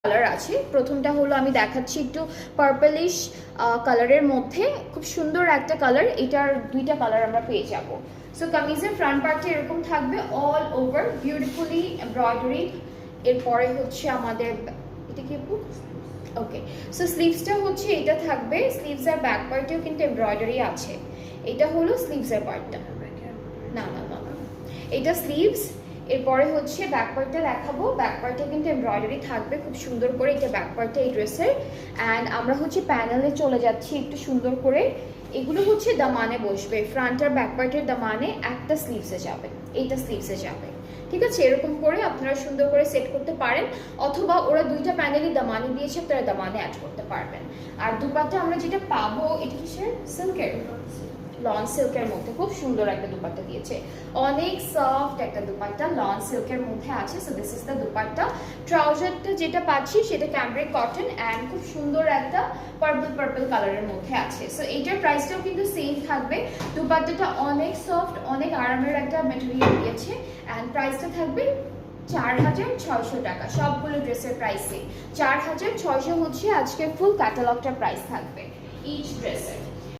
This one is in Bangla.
কালার আছে। প্রথমটা হলো আমি দেখাচ্ছি একটু পার্পলিশ কালারের মধ্যে, খুব সুন্দর একটা কালার। এটার দুইটা কালার আমরা পেয়ে যাব। সো কামিজের ফ্রন্ট পার্টে এরকম থাকবে অল ওভার বিউটিফুলি এমব্রয়ডারি। এরপরে হচ্ছে আমাদের এটা কি আপু, ওকে। সো স্লিভসটা হচ্ছে এটা থাকবে, স্লিভস আর ব্যাক পার্টেও কিন্তু এমব্রয়ডারি আছে। এটা হলো স্লিভসের পার্টটা, না না না না, এটা স্লিভস। এরপরে হচ্ছে ব্যাক পার্টটা দেখাবো। ব্যাক পার্টে কিন্তু এমব্রয়ডারি থাকবে খুব সুন্দর করে, এটা ব্যাক পার্টটা এই ড্রেসের। অ্যান্ড আমরা হচ্ছে প্যানেলে চলে যাচ্ছি একটু সুন্দর করে। এগুলো হচ্ছে দামানে বসবে, ফ্রন্ট আর ব্যাক পার্টের দামানে একটা স্লিভসে যাবে, এইটা স্লিভসে যাবে। ঠিক আছে, এরকম করে আপনারা সুন্দর করে সেট করতে পারেন, অথবা ওরা দুইটা প্যানেলই দামানে দিয়েছে, আপনারা দামানে অ্যাড করতে পারবেন। আর দুপাট্টা আমরা যেটা পাবো এটা কিসের, সিল্কের, লন সিল্কের মধ্যে খুব সুন্দর একটা দুপাট্টা দিয়েছে, অনেক সফট একটা দুপাট্টা লন সিল্কের মধ্যে আছে। So this is the dupatta. ট্রাউজারটা যেটা পাচ্ছি সেটা ক্যামব্রিক কটন অ্যান্ড খুব সুন্দর একটা পার্পল কালারের মধ্যে আছে। সো এইটার প্রাইসটাও কিন্তু সেম থাকবে। দুপাট্টাটা অনেক সফট, অনেক আরামের একটা ম্যাটেরিয়াল দিয়েছে অ্যান্ড প্রাইসটা থাকবে 4600 টাকা। সবগুলো ড্রেসের প্রাইসে 4600 হচ্ছে আজকে ফুল ক্যাটালগটার প্রাইস থাকবে ইচ ড্রেসের।